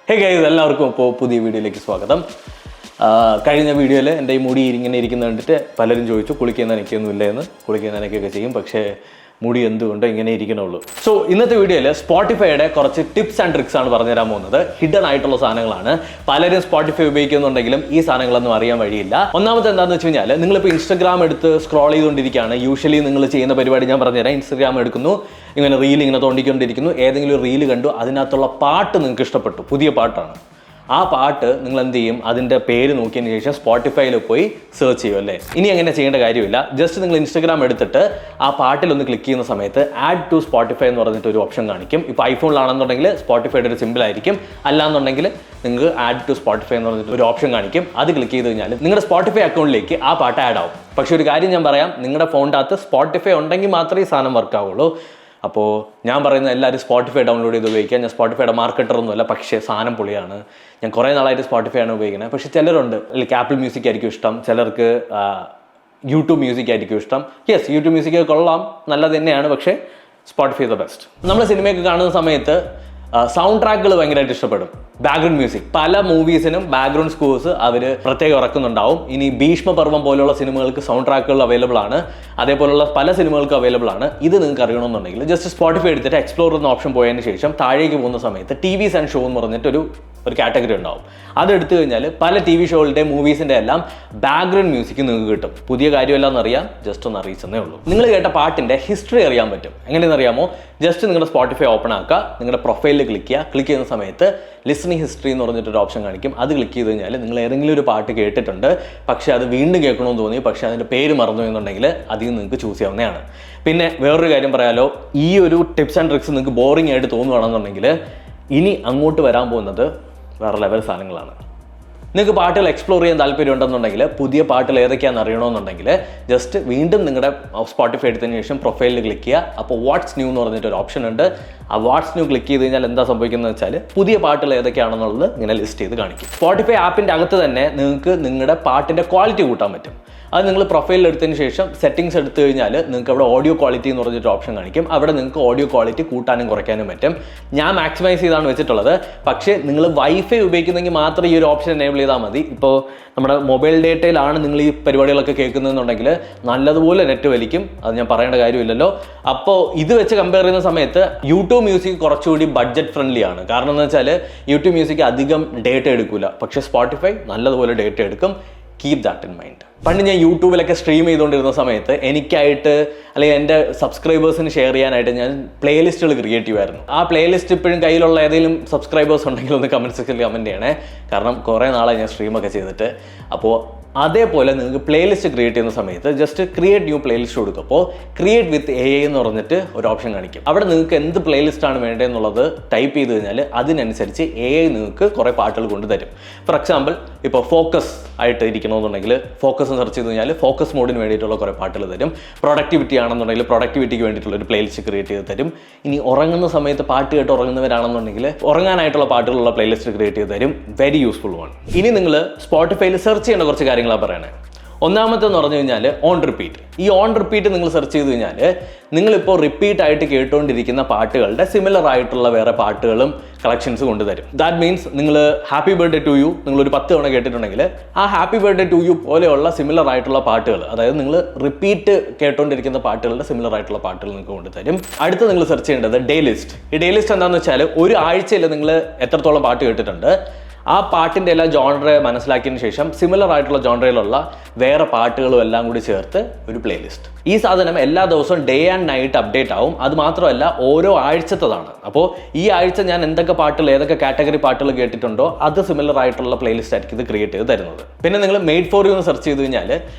Hey guys, എല്ലാവർക്കും ഇപ്പോൾ പുതിയ വീഡിയോയിലേക്ക് സ്വാഗതം. കഴിഞ്ഞ വീഡിയോയിൽ എൻ്റെ ഈ മുടി ഇങ്ങനെ ഇരിക്കുന്ന കണ്ടിട്ട് പലരും ചോദിച്ചു കുളിക്കാൻ നനയ്ക്കൊന്നുമില്ല എന്ന്. കുളിക്കാൻ നനയ്ക്കൊക്കെ ചെയ്യും, പക്ഷേ മുടി എന്തുകൊണ്ട് ഇങ്ങനെ ഇരിക്കണുള്ളൂ. സോ ഇന്നത്തെ വീഡിയോയിൽ സ്പോട്ടിഫൈയുടെ കുറച്ച് ടിപ്സ് ആൻഡ് ട്രിക്സ് ആണ് പറഞ്ഞുതരാൻ പോകുന്നത്. ഹിഡൻ ആയിട്ടുള്ള സാധനങ്ങളാണ്. പലരും സ്പോട്ടിഫൈ ഉപയോഗിക്കുന്നുണ്ടെങ്കിലും ഈ സാധനങ്ങളൊന്നും അറിയാൻ വഴിയില്ല. ഒന്നാമത്തെ എന്താണെന്ന് വെച്ച് കഴിഞ്ഞാൽ, നിങ്ങളിപ്പോൾ ഇൻസ്റ്റാഗ്രാം എടുത്ത് സ്ക്രോൾ ചെയ്തുകൊണ്ടിരിക്കുകയാണ്. യൂഷ്വലി നിങ്ങൾ ചെയ്യുന്ന പരിപാടി ഞാൻ പറഞ്ഞുതരാം. ഇൻസ്റ്റാഗ്രാം എടുക്കുന്നു, ഇങ്ങനെ റീൽ ഇങ്ങനെ തോണ്ടിക്കൊണ്ടിരിക്കുന്നു. ഏതെങ്കിലും റീൽ കണ്ടു, അതിനകത്തുള്ള പാട്ട് നിങ്ങൾക്ക് ഇഷ്ടപ്പെട്ടു, പുതിയ പാട്ടാണ്. ആ പാട്ട് നിങ്ങൾ എന്ത് ചെയ്യും? അതിൻ്റെ പേര് നോക്കിയതിന് ശേഷം സ്പോട്ടിഫൈയിൽ പോയി സെർച്ച് ചെയ്യും അല്ലേ. ഇനി അങ്ങനെ ചെയ്യേണ്ട കാര്യമില്ല. ജസ്റ്റ് നിങ്ങൾ ഇൻസ്റ്റാഗ്രാം എടുത്തിട്ട് ആ പാട്ടിലൊന്ന് ക്ലിക്ക് ചെയ്യുന്ന സമയത്ത് ആഡ് ടു സ്പോട്ടിഫൈ എന്ന് പറഞ്ഞിട്ട് ഒരു ഓപ്ഷൻ കാണിക്കും. ഇപ്പോൾ ഐഫോണിലാണെന്നുണ്ടെങ്കിൽ സ്പോട്ടിഫൈയുടെ ഒരു സിമ്പിൾ ആയിരിക്കും. അല്ലാന്നുണ്ടെങ്കിൽ നിങ്ങൾക്ക് ആഡ് ടു സ്പോട്ടിഫൈ എന്ന് പറഞ്ഞിട്ട് ഒരു ഓപ്ഷൻ കാണിക്കും. അത് ക്ലിക്ക് ചെയ്ത് കഴിഞ്ഞാൽ നിങ്ങളുടെ സ്പോട്ടിഫൈ അക്കൗണ്ടിലേക്ക് ആ പാട്ട് ആഡ് ആവും. പക്ഷേ ഒരു കാര്യം ഞാൻ പറയാം, നിങ്ങളുടെ ഫോണിൻ്റെ അകത്ത് സ്പോട്ടിഫൈ ഉണ്ടെങ്കിൽ മാത്രമേ ഈ സാധനം വർക്ക് ആവുള്ളൂ. അപ്പോൾ ഞാൻ പറയുന്നത് എല്ലാവരും സ്പോട്ടിഫൈ ഡൗൺലോഡ് ചെയ്ത് ഉപയോഗിക്കുക. ഞാൻ സ്പോട്ടിഫൈയുടെ മാർക്കറ്ററൊന്നുമല്ല, പക്ഷേ സാധനം പൊളിയാണ്. ഞാൻ കുറേ നാളായിട്ട് സ്പോട്ടിഫൈ ആണ് ഉപയോഗിക്കുന്നത്. പക്ഷേ ചിലരുണ്ട്, അല്ലെങ്കിൽ ആപ്പിൾ മ്യൂസിക് ആയിരിക്കും ഇഷ്ടം, ചിലർക്ക് യൂട്യൂബ് മ്യൂസിക് ആയിരിക്കും ഇഷ്ടം. യെസ്, യൂട്യൂബ് മ്യൂസിക് കൊള്ളാം, നല്ലത് തന്നെയാണ്, പക്ഷേ സ്പോട്ടിഫൈ ദ ബെസ്റ്റ്. നമ്മൾ സിനിമയൊക്കെ കാണുന്ന സമയത്ത് സൗണ്ട് ട്രാക്കുകൾ ഭയങ്കരമായിട്ട് ഇഷ്ടപ്പെടും. ബാക്ക്ഗ്രൗണ്ട് മ്യൂസിക്, പല മൂവീസിനും ബാക്ക്ഗ്രൗണ്ട് സ്കോഴ്സ് അവർ പ്രത്യേകം ഇറക്കുന്നുണ്ടാവും. ഇനി ഭീഷ്മപർവം പോലുള്ള സിനിമകൾക്ക് സൗണ്ട് ട്രാക്കുകൾ അവൈലബിൾ ആണ്. അതേപോലുള്ള പല സിനിമകൾക്കും അവൈലബിൾ ആണ്. ഇത് നിങ്ങൾക്ക് അറിയണമെന്നുണ്ടെങ്കിൽ ജസ്റ്റ് സ്പോട്ടിഫൈ എടുത്തിട്ട് എക്സ്പ്ലോർ എന്ന ഓപ്ഷൻ പോയതിന് ശേഷം താഴേക്ക് പോകുന്ന സമയത്ത് TVs ആൻഡ് ഷോ എന്ന് പറഞ്ഞിട്ട് ഒരു കാറ്റഗറി ഉണ്ടാവും. അതെടുത്തു കഴിഞ്ഞാൽ പല TV ഷോകളുടെ മൂവീസിൻ്റെ എല്ലാം ബാക്ക്ഗ്രൗണ്ട് മ്യൂസിക് നിങ്ങൾക്ക് കിട്ടും. പുതിയ കാര്യമല്ലാന്ന് അറിയാം, ജസ്റ്റ് ഒന്ന് അറിയിച്ചതേ ഉള്ളൂ. നിങ്ങൾ കേട്ട പാട്ടിൻ്റെ ഹിസ്റ്ററി അറിയാൻ പറ്റും. എങ്ങനെയെന്ന് അറിയാമോ? ജസ്റ്റ് നിങ്ങളുടെ സ്പോട്ടിഫൈ ഓപ്പൺ ആക്കുക, നിങ്ങളുടെ പ്രൊഫൈലിൽ ക്ലിക്ക് ചെയ്യുക. ക്ലിക്ക് ചെയ്യുന്ന സമയത്ത് ലിസണിങ് ഹിസ്റ്ററി എന്ന് പറഞ്ഞിട്ടൊരു ഓപ്ഷൻ കാണിക്കും. അത് ക്ലിക്ക് ചെയ്ത് കഴിഞ്ഞാൽ നിങ്ങൾ ഏതെങ്കിലും ഒരു പാട്ട് കേട്ടിട്ടുണ്ട്, പക്ഷേ അത് വീണ്ടും കേൾക്കണമെന്ന് തോന്നി, പക്ഷേ അതിൻ്റെ പേര് മറന്നു എന്നുണ്ടെങ്കിൽ അതിൽ നിങ്ങൾക്ക് ചൂസ് ചെയ്യാവുന്നതാണ്. പിന്നെ വേറൊരു കാര്യം പറയാലോ, ഈ ഒരു ടിപ്സ് ആൻഡ് ട്രിക്സ് നിങ്ങൾക്ക് ബോറിംഗ് ആയിട്ട് തോന്നുകയാണെന്നുണ്ടെങ്കിൽ ഇനി അങ്ങോട്ട് വരാൻ പോകുന്നത് വേറെ ലെവൽ സാധനങ്ങളാണ്. നിങ്ങൾക്ക് പാട്ടുകൾ എക്സ്പ്ലോർ ചെയ്യാൻ താല്പര്യം ഉണ്ടെന്നുണ്ടെങ്കിൽ, പുതിയ പാട്ടുകൾ ഏതൊക്കെയാണെന്ന് അറിയണമെന്നുണ്ടെങ്കിൽ ജസ്റ്റ് വീണ്ടും നിങ്ങളുടെ സ്പോട്ടിഫൈ എടുത്തതിന് ശേഷം പ്രൊഫൈലിൽ ക്ലിക്ക് ചെയ്യുക. അപ്പോൾ വാട്ട്സ് ന്യൂ എന്ന് പറഞ്ഞിട്ടൊരു ഓപ്ഷൻ ഉണ്ട്. ആ വാട്ട്സ് ന്യൂ ക്ലിക്ക് ചെയ്ത് കഴിഞ്ഞാൽ എന്താ സംഭവിക്കുന്നത് വെച്ചാൽ, പുതിയ പാട്ടുകൾ ഏതൊക്കെയാണെന്നുള്ളത് ഇങ്ങനെ ലിസ്റ്റ് ചെയ്ത് കാണിക്കും. സ്പോട്ടിഫൈ ആപ്പിൻ്റെ അകത്ത് തന്നെ നിങ്ങൾക്ക് നിങ്ങളുടെ പാട്ടിൻ്റെ ക്വാളിറ്റി കൂട്ടാൻ പറ്റും. അത് നിങ്ങൾ പ്രൊഫൈലിൽ എടുത്തതിന് ശേഷം സെറ്റിംഗ്സ് എടുത്തു കഴിഞ്ഞാൽ നിങ്ങൾക്ക് അവിടെ ഓഡിയോ ക്വാളിറ്റി എന്ന് പറഞ്ഞിട്ട് ഓപ്ഷൻ കാണിക്കും. അവിടെ നിങ്ങൾക്ക് ഓഡിയോ ക്വാളിറ്റി കൂട്ടാനും കുറയ്ക്കാനും പറ്റും. ഞാൻ മാക്സിമൈസ് ചെയ്താണ് വെച്ചിട്ടുള്ളത്. പക്ഷേ നിങ്ങൾ വൈഫൈ ഉപയോഗിക്കുന്നെങ്കിൽ മാത്രം ഈ ഒരു ഓപ്ഷൻ എനേബിൾ ചെയ്താൽ മതി. ഇപ്പോൾ നമ്മുടെ മൊബൈൽ ഡേറ്റയിലാണ് നിങ്ങൾ ഈ പരിപാടികളൊക്കെ കേൾക്കുന്നതെന്നുണ്ടെങ്കിൽ നല്ലതുപോലെ നെറ്റ് വലിക്കും. അത് ഞാൻ പറയേണ്ട കാര്യമില്ലല്ലോ. അപ്പോൾ ഇത് വെച്ച് കമ്പയർ ചെയ്യുന്ന സമയത്ത് യൂട്യൂബ് മ്യൂസിക് കുറച്ചുകൂടി ബഡ്ജറ്റ് ഫ്രണ്ട്ലി ആണ്. കാരണം എന്ന് വെച്ചാൽ യൂട്യൂബ് മ്യൂസിക് അധികം ഡേറ്റ എടുക്കില്ല, പക്ഷേ സ്പോട്ടിഫൈ നല്ലതുപോലെ ഡേറ്റ എടുക്കും. Keep that in mind. പണ്ട് ഞാൻ യൂട്യൂബിലൊക്കെ സ്ട്രീം ചെയ്തുകൊണ്ടിരുന്ന സമയത്ത് എനിക്കായിട്ട് അല്ലെങ്കിൽ എൻ്റെ സബ്സ്ക്രൈബേഴ്സിന് ഷെയർ ചെയ്യാനായിട്ട് ഞാൻ പ്ലേലിസ്റ്റുകൾ ക്രിയേറ്റ് ചെയ്യുമായിരുന്നു. ആ പ്ലേലിസ്റ്റ് ഇപ്പോഴും കയ്യിലുള്ള ഏതെങ്കിലും സബ്സ്ക്രൈബേഴ്സ് ഉണ്ടെങ്കിൽ ഒന്ന് കമൻറ്റ് സെക്ഷനിൽ കമൻറ്റ് ചെയ്യണേ. കാരണം കുറേ നാളായി ഞാൻ സ്ട്രീമൊക്കെ ചെയ്തിട്ട്. അപ്പോൾ അതേപോലെ നിങ്ങൾക്ക് പ്ലേലിസ്റ്റ് ക്രിയേറ്റ് ചെയ്യുന്ന സമയത്ത് ജസ്റ്റ് ക്രിയേറ്റ് ന്യൂ പ്ലേലിസ്റ്റ് കൊടുക്കും. അപ്പോൾ ക്രിയേറ്റ് വിത്ത് AI എന്ന് പറഞ്ഞിട്ട് ഒരു ഓപ്ഷൻ കാണിക്കും. അവിടെ നിങ്ങൾക്ക് എന്ത് പ്ലേലിസ്റ്റാണ് വേണ്ടതെന്നുള്ളത് ടൈപ്പ് ചെയ്ത് കഴിഞ്ഞാൽ അതിനനുസരിച്ച് AI നിങ്ങൾക്ക് കുറേ പാട്ടുകൾ കൊണ്ടുതരും. ഫോർ എക്സാമ്പിൾ, ഇപ്പോൾ ഫോക്കസ് ആയിട്ട് ഇരിക്കണമെന്നുണ്ടെങ്കിൽ ഫോക്കസ് സെർച്ച് ചെയ്ത് കഴിഞ്ഞാൽ ഫോക്കസ് മോഡിന് വേണ്ടിയിട്ടുള്ള കുറേ പാട്ടുകൾ തരും. പ്രൊഡക്ടിവിറ്റി ആണെന്നുണ്ടെങ്കിൽ പ്രൊഡക്ടിവിറ്റിക്ക് വേണ്ടിയിട്ടുള്ള ഒരു പ്ലേലിസ്റ്റ് ക്രിയേറ്റ് ചെയ്ത് തരും. ഇനി ഉറങ്ങുന്ന സമയത്ത് പാട്ട് കേട്ട് ഉറങ്ങുന്നവരാണെന്നുണ്ടെങ്കിൽ ഉറങ്ങാനായിട്ടുള്ള പാട്ടുകളുള്ള പ്ലേലിസ്റ്റ് ക്രിയേറ്റ് ചെയ്ത് തരും. വെരി യൂസ്ഫുൾ ആണ്. ഇനി നിങ്ങൾ സ്പോട്ടിഫൈയിൽ സെർച്ച് ചെയ്യേണ്ട കുറച്ച് കാര്യങ്ങളാണ് പറയണേ. ഒന്നാമത്തെന്ന് പറഞ്ഞു കഴിഞ്ഞാൽ ഓൺ റിപ്പീറ്റ്. ഈ ഓൺ റിപ്പീറ്റ് നിങ്ങൾ സെർച്ച് ചെയ്ത് കഴിഞ്ഞാൽ നിങ്ങളിപ്പോൾ റിപ്പീറ്റ് ആയിട്ട് കേട്ടുകൊണ്ടിരിക്കുന്ന പാട്ടുകളുടെ സിമിലർ ആയിട്ടുള്ള വേറെ പാട്ടുകളും കളക്ഷൻസ് കൊണ്ടുതരും. ദാറ്റ് മീൻസ് നിങ്ങൾ ഹാപ്പി ബർത്ത്ഡേ ടു യു നിങ്ങളൊരു 10 തവണ കേട്ടിട്ടുണ്ടെങ്കിൽ ആ ഹാപ്പി ബർത്ത്ഡേ ടു യു പോലെയുള്ള സിമിലർ ആയിട്ടുള്ള പാട്ടുകൾ, അതായത് നിങ്ങൾ റിപ്പീറ്റ് കേട്ടുകൊണ്ടിരിക്കുന്ന പാട്ടുകളുടെ സിമിലർ ആയിട്ടുള്ള പാട്ടുകൾ നിങ്ങൾക്ക് കൊണ്ടുതരും. അടുത്ത് നിങ്ങൾ സെർച്ച് ചെയ്യേണ്ടത് ഡേ ലിസ്റ്റ്. ഈ ഡേ ലിസ്റ്റ് എന്താണെന്ന് വെച്ചാൽ, ഒരു ആഴ്ചയിൽ നിങ്ങൾ എത്രത്തോളം പാട്ട് കേട്ടിട്ടുണ്ട്, ആ പാട്ടിൻ്റെ എല്ലാ ജോൺറ മനസ്സിലാക്കിയതിന് ശേഷം സിമിലർ ആയിട്ടുള്ള ജോൺറയിലുള്ള വേറെ പാട്ടുകളും എല്ലാം കൂടി ചേർത്ത് ഒരു പ്ലേലിസ്റ്റ്. ഈ സാധനം എല്ലാ ദിവസവും ഡേ ആൻഡ് നൈറ്റ് അപ്ഡേറ്റ് ആവും. അത് മാത്രമല്ല ഓരോ ആഴ്ചത്തതാണ്. അപ്പോൾ ഈ ആഴ്ച ഞാൻ എന്തൊക്കെ പാട്ടുകൾ, ഏതൊക്കെ കാറ്റഗറി പാട്ടുകൾ കേട്ടിട്ടുണ്ടോ അത് സിമിലർ ആയിട്ടുള്ള പ്ലേലിസ്റ്റ് ആയിരിക്കും ഇത് ക്രിയേറ്റ് ചെയ്ത് തരുന്നത്. പിന്നെ നിങ്ങൾ മെയ്ഡ് ഫോർ യു എന്ന് സെർച്ച് ചെയ്ത് കഴിഞ്ഞാൽ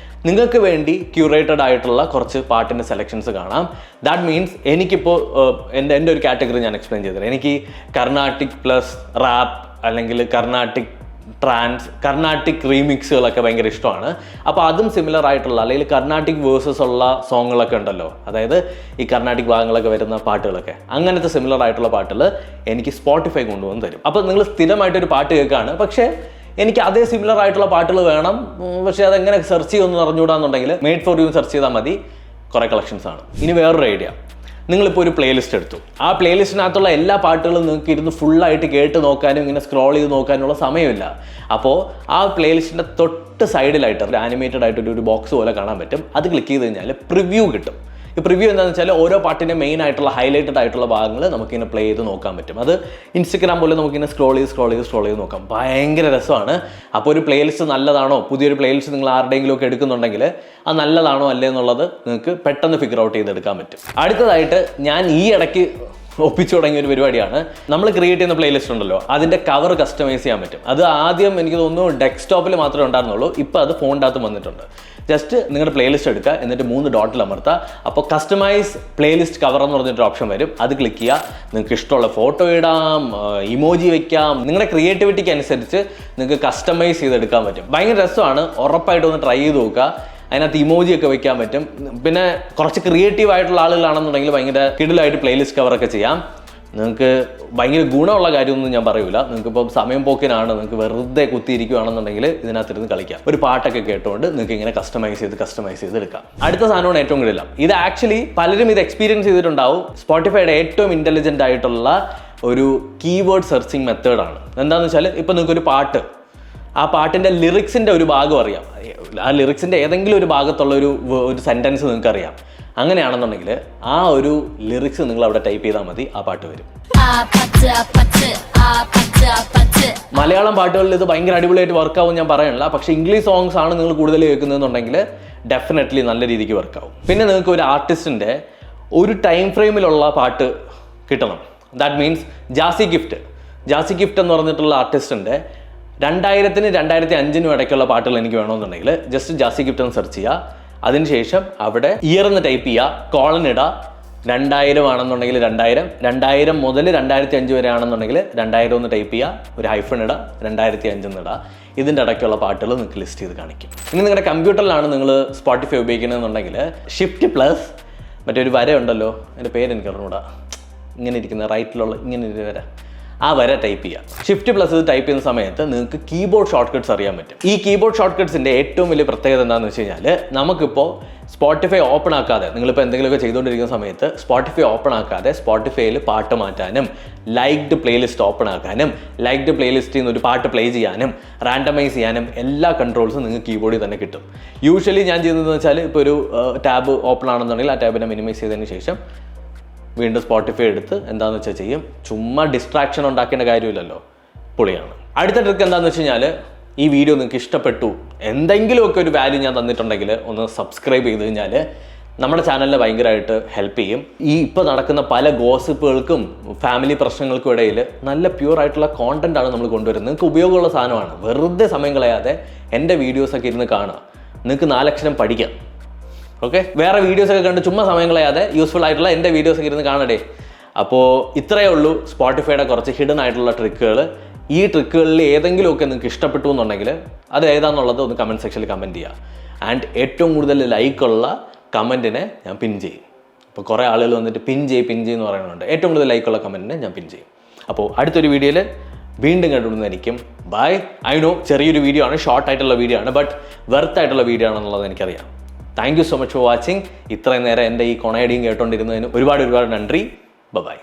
നിങ്ങൾക്ക് വേണ്ടി ക്യൂറേറ്റഡ് ആയിട്ടുള്ള കുറച്ച് പാട്ടിൻ്റെ സെലക്ഷൻസ് കാണാം. ദാറ്റ് മീൻസ് എനിക്കിപ്പോൾ എൻ്റെ ഒരു കാറ്റഗറി ഞാൻ എക്സ്പ്ലെയിൻ ചെയ്തുതരാം. എനിക്ക് കർണാട്ടിക് പ്ലസ് റാപ്പ് അല്ലെങ്കിൽ കർണാട്ടിക് റീമിക്സുകളൊക്കെ ഭയങ്കര ഇഷ്ടമാണ്. അപ്പോൾ അതും സിമിലർ ആയിട്ടുള്ള അല്ലെങ്കിൽ കർണാട്ടിക് വേഴ്സസ് ഉള്ള സോങ്ങുകളൊക്കെ ഉണ്ടല്ലോ, അതായത് ഈ കർണാട്ടിക് ഭാഗങ്ങളൊക്കെ വരുന്ന പാട്ടുകളൊക്കെ, അങ്ങനത്തെ സിമിലർ ആയിട്ടുള്ള പാട്ടുകൾ എനിക്ക് സ്പോട്ടിഫൈ കൊണ്ടുവന്ന് തരും. അപ്പോൾ നിങ്ങൾ സ്ഥിരമായിട്ടൊരു പാട്ട് കേൾക്കുകയാണ്, പക്ഷേ എനിക്ക് അതേ സിമിലർ ആയിട്ടുള്ള പാട്ടുകൾ വേണം, പക്ഷേ അതെങ്ങനെ സെർച്ച് ചെയ്യുമെന്ന് അറിഞ്ഞുകൂടാന്നുണ്ടെങ്കിൽ മെയ്ഡ് ഫോർ യു സെർച്ച് ചെയ്താൽ മതി. കുറേ കളക്ഷൻസ് ആണ്. ഇനി വേറൊരു ഐഡിയ, നിങ്ങളിപ്പോൾ ഒരു പ്ലേലിസ്റ്റ് എടുത്തു. ആ പ്ലേലിസ്റ്റിനകത്തുള്ള എല്ലാ പാട്ടുകളും നിങ്ങൾക്ക് ഇരുന്ന് ഫുള്ളായിട്ട് കേട്ട് നോക്കാനും ഇങ്ങനെ സ്ക്രോൾ ചെയ്ത് നോക്കാനുള്ള സമയമില്ല. അപ്പോൾ ആ പ്ലേലിസ്റ്റിൻ്റെ തൊട്ട് സൈഡിലായിട്ട് ഒരു ആനിമേറ്റഡ് ആയിട്ട് ഒരു ബോക്സ് പോലെ കാണാൻ പറ്റും. അത് ക്ലിക്ക് ചെയ്ത് കഴിഞ്ഞാൽ പ്രിവ്യൂ കിട്ടും. ഈ പ്രിവ്യൂ എന്താണെന്ന് വെച്ചാൽ ഓരോ പാട്ടിൻ്റെ മെയിൻ ആയിട്ടുള്ള ഹൈലൈറ്റഡ് ആയിട്ടുള്ള ഭാഗങ്ങൾ നമുക്കിങ്ങനെ പ്ലേ ചെയ്ത് നോക്കാൻ പറ്റും. അത് ഇൻസ്റ്റഗ്രാം പോലെ നമുക്കിങ്ങനെ സ്ക്രോൾ ചെയ്ത് നോക്കാം. ഭയങ്കര രസമാണ്. അപ്പോൾ ഒരു പ്ലേലിസ്റ്റ് നല്ലതാണോ, പുതിയൊരു പ്ലേലിസ്റ്റ് നിങ്ങൾ ആരുടെയെങ്കിലും ഒക്കെ എടുക്കുന്നുണ്ടെങ്കിൽ അത് നല്ലതാണോ അല്ലേ എന്നുള്ളത് നിങ്ങൾക്ക് പെട്ടെന്ന് ഫിഗർ ഔട്ട് ചെയ്തെടുക്കാൻ പറ്റും. അടുത്തതായിട്ട് ഞാൻ ഈ ഇടയ്ക്ക് ഒപ്പിച്ചു തുടങ്ങിയ ഒരു പരിപാടിയാണ്. നമ്മൾ ക്രിയേറ്റ് ചെയ്യുന്ന പ്ലേലിസ്റ്റ് ഉണ്ടല്ലോ, അതിൻ്റെ കവർ കസ്റ്റമൈസ് ചെയ്യാൻ പറ്റും. അത് ആദ്യം എനിക്ക് തോന്നുന്നു ഡെസ്ക്ടോപ്പിൽ മാത്രമേ ഉണ്ടായിരുന്നുള്ളൂ. ഇപ്പോൾ അത് ഫോണിൻ്റെ അകത്ത് വന്നിട്ടുണ്ട്. ജസ്റ്റ് നിങ്ങളുടെ പ്ലേലിസ്റ്റ് എടുക്കുക, എന്നിട്ട് 3 ഡോട്ടിൽ അമർത്തുക. അപ്പോൾ കസ്റ്റമൈസ് പ്ലേലിസ്റ്റ് കവർ എന്ന് പറഞ്ഞിട്ടൊരു ഓപ്ഷൻ വരും. അത് ക്ലിക്ക് ചെയ്യുക. നിങ്ങൾക്ക് ഇഷ്ടമുള്ള ഫോട്ടോ ഇടാം, ഇമോജി വെക്കാം. നിങ്ങളുടെ ക്രിയേറ്റിവിറ്റിക്ക് അനുസരിച്ച് നിങ്ങൾക്ക് കസ്റ്റമൈസ് ചെയ്തെടുക്കാൻ പറ്റും. ഭയങ്കര രസമാണ്. ഉറപ്പായിട്ട് ഒന്ന് ട്രൈ ചെയ്ത് നോക്കുക. അതിനകത്ത് ഇമോജി ഒക്കെ വെക്കാൻ പറ്റും. പിന്നെ കുറച്ച് ക്രിയേറ്റീവ് ആയിട്ടുള്ള ആളുകളാണെന്നുണ്ടെങ്കിൽ ഭയങ്കര കിടിലായിട്ട് പ്ലേലിസ്റ്റ് കവറൊക്കെ ചെയ്യാം. നിങ്ങൾക്ക് ഭയങ്കര ഗുണമുള്ള കാര്യമൊന്നും ഞാൻ പറയൂല. നിങ്ങൾക്കിപ്പോൾ സമയം പോക്കിനാണ്, നിങ്ങൾക്ക് വെറുതെ കുത്തിയിരിക്കുകയാണെന്നുണ്ടെങ്കിൽ ഇതിനകത്തിരുന്ന് കളിക്കാം. ഒരു പാട്ടൊക്കെ കേട്ടുകൊണ്ട് നിങ്ങൾക്ക് ഇങ്ങനെ കസ്റ്റമൈസ് ചെയ്ത് എടുക്കാം. അടുത്ത സാധനമാണ് ഏറ്റവും കൂടുതൽ. ഇത് ആക്ച്വലി പലരും ഇത് എക്സ്പീരിയൻസ് ചെയ്തിട്ടുണ്ടാവും. സ്പോട്ടിഫൈയുടെ ഏറ്റവും ഇൻ്റലിജൻ്റ് ആയിട്ടുള്ള ഒരു കീവേഡ് സെർച്ചിങ് മെത്തേഡാണ്. എന്താണെന്ന് വെച്ചാൽ ഇപ്പോൾ നിങ്ങൾക്കൊരു പാട്ട്, ആ പാട്ടിൻ്റെ ലിറിക്സിൻ്റെ ഒരു ഭാഗം അറിയാം. ആ ലിറിക്സിൻ്റെ ഏതെങ്കിലും ഒരു ഭാഗത്തുള്ള ഒരു സെൻറ്റൻസ് നിങ്ങൾക്ക് അറിയാം. അങ്ങനെയാണെന്നുണ്ടെങ്കിൽ ആ ഒരു ലിറിക്സ് നിങ്ങൾ അവിടെ ടൈപ്പ് ചെയ്താൽ മതി, ആ പാട്ട് വരും. മലയാളം പാട്ടുകളിൽ ഇത് ഭയങ്കര അടിപൊളിയായിട്ട് വർക്കാവും ഞാൻ പറയണില്ല. പക്ഷേ ഇംഗ്ലീഷ് സോങ്സ് ആണ് നിങ്ങൾ കൂടുതൽ കേൾക്കുന്നതെന്നുണ്ടെങ്കിൽ ഡെഫിനറ്റ്ലി നല്ല രീതിക്ക് വർക്കാവും. പിന്നെ നിങ്ങൾക്ക് ഒരു ആർട്ടിസ്റ്റിൻ്റെ ഒരു ടൈം ഫ്രെയിമിലുള്ള പാട്ട് കിട്ടണം. ദാറ്റ് മീൻസ് ജാസി ഗിഫ്റ്റ് എന്ന് പറഞ്ഞിട്ടുള്ള ആർട്ടിസ്റ്റിൻ്റെ 2000-നും 2005-നും ഇടയ്ക്കുള്ള പാട്ടുകൾ എനിക്ക് വേണമെന്നുണ്ടെങ്കിൽ ജസ്റ്റ് ജാസി ഗിഫ്റ്റ് എന്ന് സെർച്ച് ചെയ്യുക. അതിനുശേഷം അവിടെ ഇയർ എന്ന് ടൈപ്പ് ചെയ്യുക, കോളൻ ഇടുക. 2000 ആണെന്നുണ്ടെങ്കിൽ 2000 മുതൽ 2005 വരെ ആണെന്നുണ്ടെങ്കിൽ 2000 എന്ന് ടൈപ്പ് ചെയ്യുക, ഒരു ഹൈഫൺ ഇടുക, 2005 എന്ന് ഇടുക. ഇതിൻ്റെ ഇടയ്ക്കുള്ള പാട്ടുകൾ നിങ്ങൾക്ക് ലിസ്റ്റ് ചെയ്ത് കാണിക്കും. ഇനി നിങ്ങളുടെ കമ്പ്യൂട്ടറിലാണ് നിങ്ങൾ സ്പോട്ടിഫൈ ഉപയോഗിക്കുന്നതെന്നുണ്ടെങ്കിൽ ഷിഫ്റ്റ്+ മറ്റൊരു വര ഉണ്ടല്ലോ, എൻ്റെ പേര് എനിക്ക് അറിഞ്ഞൂടാ, ഇങ്ങനെ ഇരിക്കുന്ന റൈറ്റിലുള്ള ഇങ്ങനെ ഒരു വര, ആ വര ടൈപ്പ് ചെയ്യുക. ഷിഫ്റ്റ്+ ഇത് ടൈപ്പ് ചെയ്യുന്ന സമയത്ത് നിങ്ങൾക്ക് കീബോർഡ് ഷോർട്ട് കട്ട്സ് അറിയാൻ പറ്റും. ഈ കീബോർഡ് ഷോർട്ട് കട്ട്സിൻ്റെ ഏറ്റവും വലിയ പ്രത്യേകത എന്താണെന്ന് വെച്ച് കഴിഞ്ഞാൽ, നമുക്കിപ്പോൾ സ്പോട്ടിഫൈ ഓപ്പൺ ആക്കാതെ, നിങ്ങളിപ്പോൾ എന്തെങ്കിലുമൊക്കെ ചെയ്തുകൊണ്ടിരിക്കുന്ന സമയത്ത് സ്പോട്ടിഫൈ ഓപ്പൺ ആക്കാതെ സ്പോട്ടിഫൈയിൽ പാട്ട് മാറ്റാനും, ലൈക്ഡ് പ്ലേലിസ്റ്റ് ഓപ്പൺ ആക്കാനും, ലൈക്ഡ് പ്ലേലിസ്റ്റിൽ നിന്ന് ഒരു പാട്ട് പ്ലേ ചെയ്യാനും, റാൻഡമൈസ് ചെയ്യാനും എല്ലാ കൺട്രോൾസും നിങ്ങൾക്ക് കീബോർഡിൽ തന്നെ കിട്ടും. യൂഷ്വലി ഞാൻ ചെയ്യുന്നതെന്ന് വെച്ചാൽ, ഇപ്പോൾ ഒരു ടാബ് ഓപ്പൺ ആണെന്നുണ്ടെങ്കിൽ ആ ടാബിനെ മിനിമൈസ് ചെയ്തതിന് ശേഷം വീണ്ടും സ്പോട്ടിഫൈ എടുത്ത് എന്താണെന്ന് വെച്ചാൽ ചെയ്യും. ചുമ്മാ ഡിസ്ട്രാക്ഷൻ ഉണ്ടാക്കേണ്ട കാര്യമില്ലല്ലോ, പൊളിയാണ്. അടുത്ത ട്രിക്ക് എന്താണെന്ന് വെച്ച് കഴിഞ്ഞാൽ, ഈ വീഡിയോ നിങ്ങൾക്ക് ഇഷ്ടപ്പെട്ടു, എന്തെങ്കിലുമൊക്കെ ഒരു വാല്യൂ ഞാൻ തന്നിട്ടുണ്ടെങ്കിൽ ഒന്ന് സബ്സ്ക്രൈബ് ചെയ്ത് കഴിഞ്ഞാൽ നമ്മുടെ ചാനലിനെ ഭയങ്കരമായിട്ട് ഹെൽപ്പ് ചെയ്യും. ഈ ഇപ്പോൾ നടക്കുന്ന പല ഗോസിപ്പുകൾക്കും ഫാമിലി പ്രശ്നങ്ങൾക്കും ഇടയിൽ നല്ല പ്യൂറായിട്ടുള്ള കോണ്ടൻ്റാണ് നമ്മൾ കൊണ്ടുവരുന്നത്. നിങ്ങൾക്ക് ഉപയോഗമുള്ള സാധനമാണ്. വെറുതെ സമയം കളയാതെ എൻ്റെ വീഡിയോസൊക്കെ ഇരുന്ന് കാണുക, നിങ്ങൾക്ക് 4 അക്ഷരം പഠിക്കാം. ഓക്കെ, വേറെ വീഡിയോസൊക്കെ കണ്ട് ചുമ്മാ സമയം കളയാതെ യൂസ്ഫുൾ ആയിട്ടുള്ള എൻ്റെ വീഡിയോസൊക്കെ ഇരുന്ന് കാണടേ. അപ്പോൾ ഇത്രയേ ഉള്ളൂ സ്പോട്ടിഫൈയുടെ കുറച്ച് ഹിഡൻ ആയിട്ടുള്ള ട്രിക്കുകൾ. ഈ ട്രിക്കുകളിൽ ഏതെങ്കിലുമൊക്കെ നിങ്ങൾക്ക് ഇഷ്ടപ്പെട്ടു എന്നുണ്ടെങ്കിൽ അത് ഏതാണെന്നുള്ളത് ഒന്ന് കമൻറ്റ് സെക്ഷനിൽ കമൻറ്റ് ചെയ്യുക. ആൻഡ് ഏറ്റവും കൂടുതൽ ലൈക്കുള്ള കമൻറ്റിനെ ഞാൻ പിൻ ചെയ്യും. അപ്പോൾ കുറേ ആളുകൾ വന്നിട്ട് പിൻ എന്ന് പറയുന്നുണ്ട്. ഏറ്റവും കൂടുതൽ ലൈക്കുള്ള കമൻറ്റിനെ ഞാൻ പിൻ ചെയ്യും. അപ്പോൾ അടുത്തൊരു വീഡിയോയിൽ വീണ്ടും കണ്ടുപിടുന്നതായിരിക്കും. ബൈ. ഐ നോ ചെറിയൊരു വീഡിയോ ആണ്, ഷോർട്ട് ആയിട്ടുള്ള വീഡിയോ ആണ്, ബട്ട് വെർത്ത് ആയിട്ടുള്ള വീഡിയോ ആണെന്നുള്ളത് എനിക്കറിയാം. Thank you so much for watching. ഇത്രയും നേരം എൻ്റെ ഈ കൊണയടിയും കേട്ടോണ്ടിരുന്നതിന് ഒരുപാട് നന്ദി. ബൈ.